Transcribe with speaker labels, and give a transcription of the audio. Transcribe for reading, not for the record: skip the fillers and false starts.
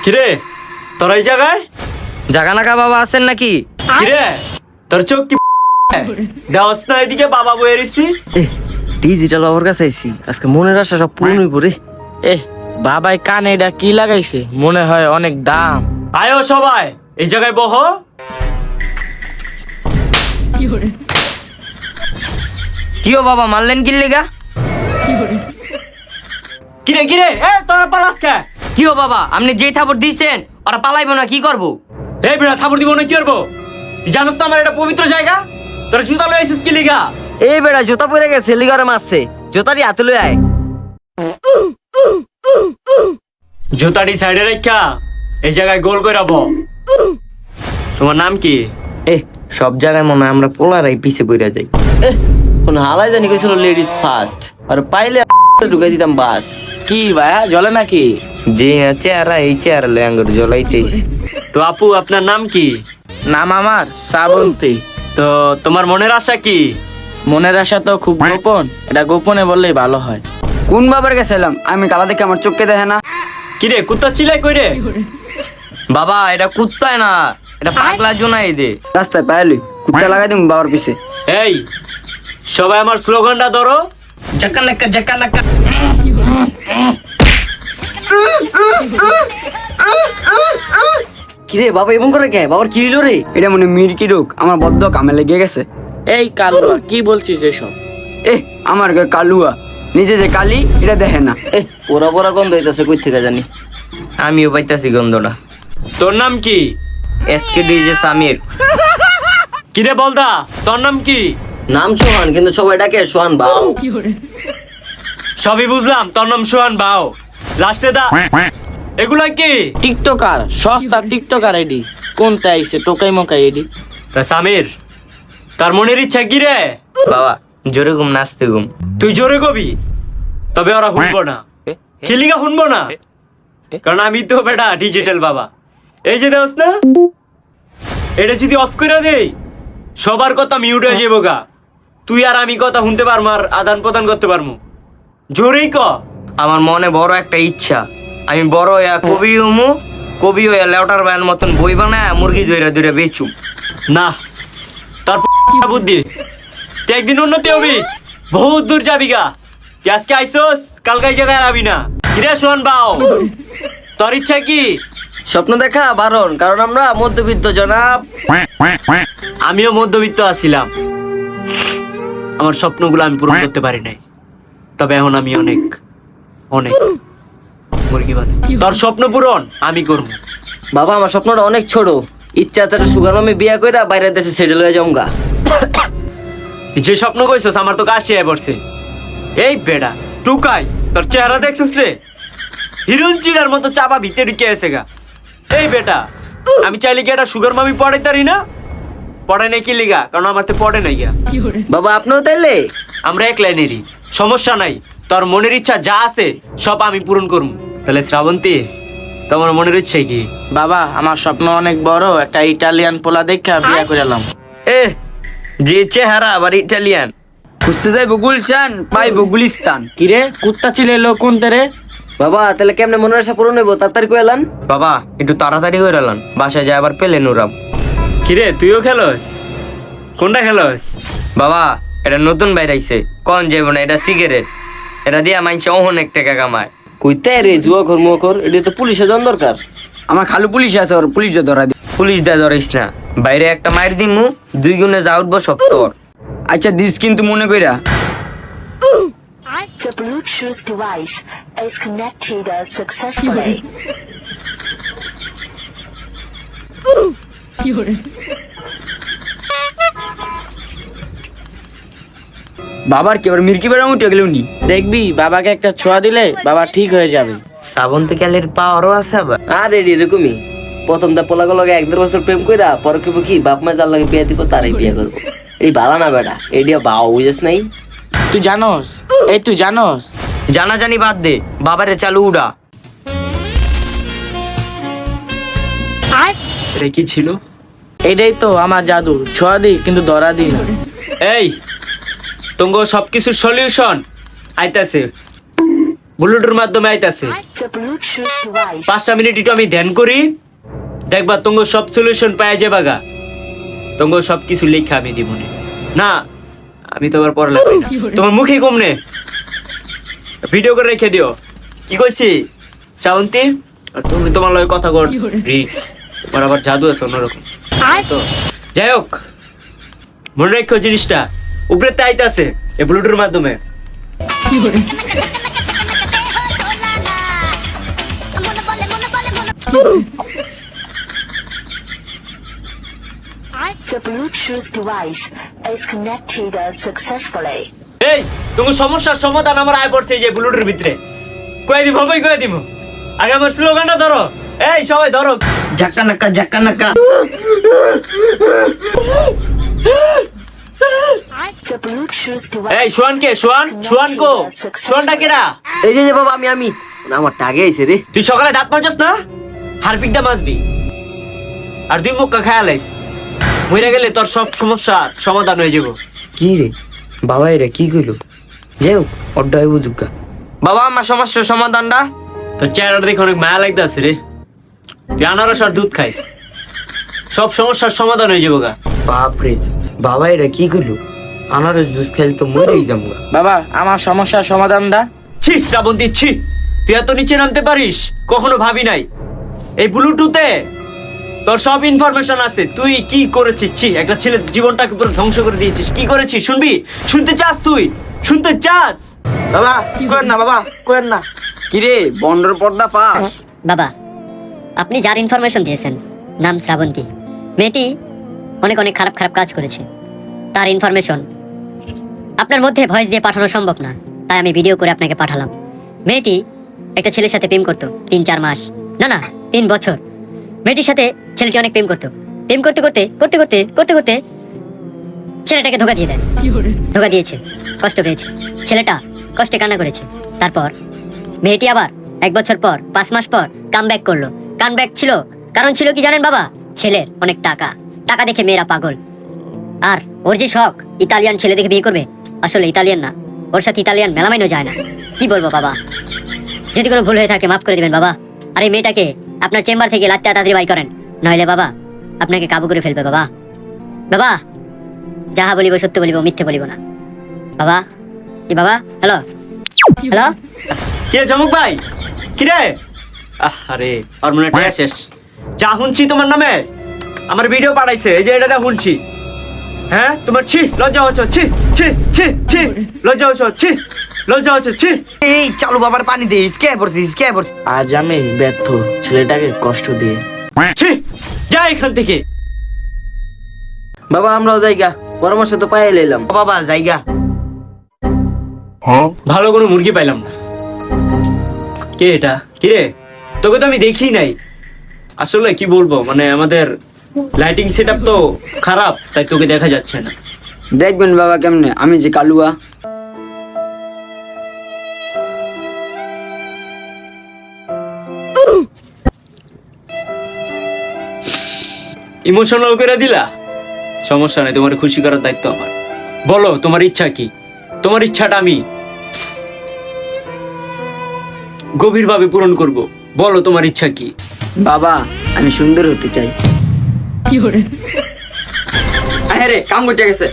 Speaker 1: কিরে তোর এই জায়গায়
Speaker 2: জাগা নাকা বাবা আছেন নাকি?
Speaker 1: কিরে তোর চোখ কি দেওয়াস না এদিকে বাবা বয়ে রেছি?
Speaker 2: ডিজিটাল বাবার কাছে আইছি, আজকে মনের আশা সব পূরণ হইব রে।
Speaker 3: বাবাই কানে এটা কি লাগাইছে, মনে হয় অনেক দাম।
Speaker 1: আয়ো সবাই এই জায়গায় বহ।
Speaker 2: কিও বাবা মারলেন কি লেগা?
Speaker 1: কিরে কিরে এ তোরা পালাস কে?
Speaker 2: কিও বাবা আপনি যেই থাপড় দিয়েছেন ওরা পালাইবো না, কি করব?
Speaker 1: এই বেড়া থাপড় দিব না কি করবো? তুই জানোস তো আমার এটা পবিত্র জায়গা। তোরা জুতা লয়ে এসেছিস কি লিগা?
Speaker 2: এই বেড়া জুতা পরে গেছে, লিগারে মারছে, জুতারি হাতে লই আয়।
Speaker 1: জুতাটি সাইডে রেখা এই জায়গায় গোল করে রাখবো। তোমার নাম কি?
Speaker 2: সব জায়গায় মনে হয় আমরা পোলারাই পিছে পড়ে যাই। কোন হালাই জানি কইছিল লেডিজ ফার্স্ট, আর পাইলে ঢুকাই দিতাম বাস।
Speaker 3: কি ভাইয়া জলে নাকি?
Speaker 2: যে চেহারা এই চেহারা লই আঙ্গুর জ্বলাইতেইছি।
Speaker 1: তো আপু আপনার নাম কি?
Speaker 3: নাম আমার শ্রাবন্তী।
Speaker 1: তো তোমার মনের আশা কি?
Speaker 3: মনের আশা তো খুব গোপন, এটা গোপনে বললেই ভালো হয়।
Speaker 4: কোন বাবার গেছিলাম আমি, কালা দেখে আমার চোখকে দেখে না।
Speaker 1: কিরে কুত্তা চিলাই কই রে?
Speaker 2: বাবা এটা কুত্তায় না, এটা পাগলা জোনাই দে।
Speaker 4: রাস্তায় পাইলি কুত্তা লাগাই দিম বাবার পিছে।
Speaker 1: এই সবাই আমার স্লোগানটা ধরো।
Speaker 2: জাকা নাকা জাকা নাকা। কিরে বাবা এমন করে কে? বাবার কি হইলো রে?
Speaker 4: এটা মনে মির্কি রোগ, আমার বদ্ধ কামে লেগে গেছে।
Speaker 3: এই কালুয়া কি বলছিস এসব?
Speaker 4: আমার গায়ে কালুয়া, নিজে যে কালি এটা দেখে না।
Speaker 2: পোড়া পোড়া গন্ধ হইতাছে, কই থেকে জানি। আমিও পাইতাছি গন্ধটা।
Speaker 1: তোর নাম কি?
Speaker 2: SK DJ Samir.
Speaker 1: কিরে বলদা তোর নাম কি?
Speaker 2: নাম সোহান, কিন্তু সবাই ডাকে সোহান বাউ।
Speaker 1: সবই বুঝলাম, তোর নাম সোহান বাও। লাস্টে দা এগুলা কি?
Speaker 3: টিকটকার, সস্তা টিকটকার এডি। কোনটা আইছে টোকাই মকাই এডি?
Speaker 1: তা সামির তার মনের ইচ্ছা কি রে?
Speaker 2: বাবা জোরে ঘুম নাচতে ঘুম।
Speaker 1: তুই জোরে কবি, তবে ওরা শুনবো না। খিলিগা শুনবো না, কারণ আমি তো বেটা ডিজিটাল বাবা। এই যে দেখ না, এটা যদি অফ করে দেই সবার কথা মিউট হয়ে যাবো গা। তুই আর আমি কথা শুনতে পারবো আর আদান প্রদান করতে পারবো। জোরেই ক।
Speaker 2: আমার মনে বড় একটা ইচ্ছা, আমি বড় হইয়া কবি হমু, কবি হইয়া লেউটার বায়ের মতন বই বানায় মুরগি ধইরা ধইরা বেচু।
Speaker 1: না তার বুদ্ধি, তুই একদিন উন্নতি হবি, বহুত দূর যাবি গা। তুই আজকে আইসোস, কালকে এই জায়গায় আবি না। কিরে শোন বাও, তোর ইচ্ছা কি?
Speaker 2: স্বপ্ন দেখা বারণ, কারণ আমরা মধ্যবিত্ত জনাব।
Speaker 1: আমিও মধ্যবিত্ত আছিলাম, আমার স্বপ্নগুলো আমি পূরণ করতে পারি নাই। তবে এখন আমি অনেক অনেক মুরগি বানাই। তোর স্বপ্ন পূরণ আমি করবো।
Speaker 2: বাবা আমার স্বপ্নটা অনেক ছোট, ইচ্ছা আছে একটা সুগার মামে বিয়া কইরা বাইরের দেশে সেটেল হয়ে যামগা।
Speaker 1: যে স্বপ্ন কইছস আমার তো কাশি আয় পড়ছে। এই বেড়া টুকাই, তোর চেহারা দেখছস রে, হিরোইন চিড়ার মতো চাপা ভিতরে ঢুকে এসে গা। এই বেটা আমি চাইলে কি একটা সুগার মামি পড়াইতারি না? পড়াই নাই কি লিগা? কারণ আমার তো পড়ে নাই গা।
Speaker 2: বাবা আপনিও তাইলে?
Speaker 1: আমরা এক লাইনেরই, সমস্যা নাই। তোর মনের ইচ্ছা যা আছে সব আমি পূরণ করবো। তাহলে শ্রাবন্তী তোমার মনের ইচ্ছা কি?
Speaker 3: বাবা আমার স্বপ্ন অনেক বড়, একটা ইটালিয়ান পোলা দেখা বিয়া করালাম।
Speaker 2: যে চেহারা আবার ইটালিয়ান।
Speaker 4: খুঁজতে যাইবো গুলশান, পাইবো গুলিস্তান।
Speaker 3: কিরে কুত্তা চিলেলো কোন তেরে?
Speaker 2: বাবা তাহলে কেমনে মনের আশা পূরণ হইব? তাড়াতাড়ি কইলাম বাবা, একটু তাড়াতাড়ি কইরালাম, বাসায় যায় আবার পেলেন উড়াম।
Speaker 1: কিরে তুইও খেলোস? কোনটা খেলোস?
Speaker 2: বাবা এটা নতুন বাইরাইছে, কোন যাইব না, এটা সিগারেট, এটা দিয়া মাইনছে অনেক টাকা কামায়। কইতে রে জুয়া কর মুয়া কর, এটা তো পুলিশে জন দরকার।
Speaker 4: আমার খালু পুলিশ আছে, ওর পুলিশ ধরা দি।
Speaker 2: পুলিশ দেয়া ধরিস না, বাইরে একটা মাইর দিমু, 2 গুণে যা উঠবো সব তোর।
Speaker 4: আচ্ছা দিস কিন্তু মনে কইরা।
Speaker 5: The Bluetooth device is connected successfully.
Speaker 4: বাবার কি আবার মির্কি বেড়া উঠে গেল নি?
Speaker 3: দেখবি বাবাকে একটা ছোঁয়া দিলে বাবা ঠিক হয়ে যাবে।
Speaker 2: শ্রাবণ থেকে আলের পাওয়ারও আছে আবার। আর এরকমই প্রথম দা পোলাগো লগে 1-1.5 বছর প্রেম কইরা পরে কইব কি বাপ মা যার লাগে বিয়া দিব তারই বিয়া করব। এই বালা না বেটা, এডিয়া বাও বুঝছ নাই?
Speaker 3: তুই জানোস? তুই জানোস?
Speaker 2: জানা জানি বাদ দে, বাবারে চালু উড়া।
Speaker 1: এটা কি ছিল?
Speaker 3: এটাই তো আমার জাদু, ছোঁয়া দিই কিন্তু ধরা দিই না।
Speaker 1: এই তোমার সবকিছুর সলিউশন আইতাছে, ব্লুটুথের মাধ্যমে আইতাছে।
Speaker 5: The Bluetooth device
Speaker 1: 5টা মিনিট একটু আমি ধ্যান করি, দেখবা তোমার সব সলিউশন পাওয়া যাবে গা। তোমার সব কিছু লেখা আমি দিব না, আমি তোমার পড়ালেখা করি না। তোমার মুখে কমনে ভিডিও করে রেখে দিও। কি কইছি শ্রাবন্তী? আর তুমি তোমার লগে কথা কর রিক্স, তোমার আবার জাদু আছে অন্যরকম। তো যাই হোক, মনে রাখো জিনিসটা উপরে তাইতে আছে এই ব্লুটুথের মাধ্যমে।
Speaker 5: The Bluetooth device is connected successfully.
Speaker 1: এই তোমার সমস্যার সমাধান আমার আয় পড়ছে এই যে ব্লুটুথের ভিতরে। কয়ে দিব ভাই, কয়ে দিব। আগে আমার স্লোগানটা ধরো, এই সবাই ধরো।
Speaker 4: ঝাক্কা নাক্কা ঝাক্কা নাক্কা।
Speaker 5: The Bluetooth device
Speaker 1: এই সোয়ানকে, সোয়ান কো, সোয়ানটা কেডা?
Speaker 2: এই যে বাবা আমি আমার টাগে আইছে রে।
Speaker 1: তুই সকালে দাঁত মাজস না, হারপিকটা মাজবি আর 2 মুক্কা খায়ালাইস, মরে গেলে তোর সব সমস্যার সমাধান হয়ে যাবো।
Speaker 2: কি রে বাবা এরা কি কইলো? যাই হোক অড্ডায় বুঝুকা।
Speaker 4: বাবা আমার সমস্যার সমাধানটা।
Speaker 1: তোর চেহারাটা দেখে অনেক মায়া লাগতেছে রে। তুই আনারস আর দুধ খাইস, সব সমস্যার সমাধান হয়ে যাবো গা।
Speaker 2: বাপরে বাবা এরা কি কইলো? আনারস দুধ খাইলে তো মরেই যাবো।
Speaker 3: বাবা আমার সমস্যার সমাধানটা।
Speaker 1: ছি শ্রাবন্তী, ছি, তুই এত নিচে নামতে পারিস কখনো ভাবি নাই। এই ব্লুটুথে তোর সব ইনফরমেশন আছে, তুই কি করেছিস? ছি, একটা ছেলের জীবনটাকে পুরো ধ্বংস করে দিয়েছিস। কি করেছিস শুনবি? শুনতে চাস? তুই শুনতে চাস?
Speaker 3: বাবা করেন না, বাবা করেন না।
Speaker 4: কিরে বন্ডর পর্দা ফাঁস।
Speaker 6: বাবা, আপনি যার ইনফরমেশন দিয়েছেন, নাম শ্রাবন্তী, মেয়েটি অনেক অনেক খারাপ খারাপ কাজ করেছে। তার ইনফরমেশন আপনার মধ্যে ভয়েস দিয়ে পাঠানো সম্ভব না, তাই আমি ভিডিও করে আপনাকে পাঠালাম। মেয়েটি একটা ছেলের সাথে প্রেম করতো 3-4 মাস, না 3 বছর। মেয়েটির সাথে ছেলেটি অনেক প্রেম করতো। প্রেম করতে করতে করতে করতে করতে করতে ছেলেটাকে ধোকা দিয়ে দেয়। ধোকা দিয়েছে, কষ্ট পেয়েছে, ছেলেটা কষ্টে কান্না করেছে। তারপর মেয়েটি আবার 1 বছর পর 5 মাস পর কামব্যাক করলো। কামব্যাক ছিল, কারণ ছিল কি জানেন বাবা? ছেলের অনেক টাকা, টাকা দেখে মেয়েরা পাগল। আর ওর যে শখ ইতালিয়ান ছেলে দেখে বিয়ে করবে, আসলে ইতালিয়ান না, ওর সাথে ইতালিয়ান মেলামাইনও যায় না। কি বলবো বাবা, যদি কোনো ভুল হয়ে থাকে মাফ করে দিবেন বাবা। আর এই মেয়েটাকে আপনার চেম্বার থেকে লাত্তে তাড়াতাড়ি বাই করেন, নইলে বাবা আপনাকে কাবু করে ফেলবে। বাবা বাবা যাহা বলিব সত্য বলিব, মিথ্যে বলিব না বাবা। কি বাবা? হ্যালো হ্যালো,
Speaker 1: কে চমক ভাই? কি রে? আরে আর মনে হয় শেষ। যা শুনছি তোমার নামে আমার ভিডিও পাঠাইছে, এই যে এটা শুনছি। হ্যাঁ তোমার ছি লজ্জা হচ্ছে? ছি ছি ছি ছি লজ্জা হচ্ছে? ছি লজ্জা হচ্ছে? ছি।
Speaker 4: এই চালু বাবার পানি দে, ইসকে পড়ছে।
Speaker 3: আজ আমি ব্যর্থ ছেলেটাকে কষ্ট দিয়ে।
Speaker 1: ছি, যা এখান থেকে।
Speaker 2: বাবা আমরাও জায়গা পরামর্শ তো পাই লাইলাম।
Speaker 4: বাবা জায়গা।
Speaker 1: ভালো কোনো মুরগি পাইলাম না। কে এটা? কি রে, তোকে তো আমি দেখি নাই। আসলে কি বলবো, মানে আমাদের লাইটিং সেটআপ তো খারাপ, তাই তোকে দেখা যাচ্ছে না।
Speaker 4: দেখবেন বাবা কেমনে, আমি যে কালুয়া।
Speaker 1: ইমোশনাল করে দিলা, সমস্যা নাই, তোমার খুশি করার দায়িত্ব আমার। বলো তোমার ইচ্ছা কি? তোমার ইচ্ছাটা আমি গভীরভাবে পূরণ করব। বলো তোমার ইচ্ছা কি?
Speaker 4: বাবা আমি সুন্দর হতে চাই। আরে কাম করতে গেছে।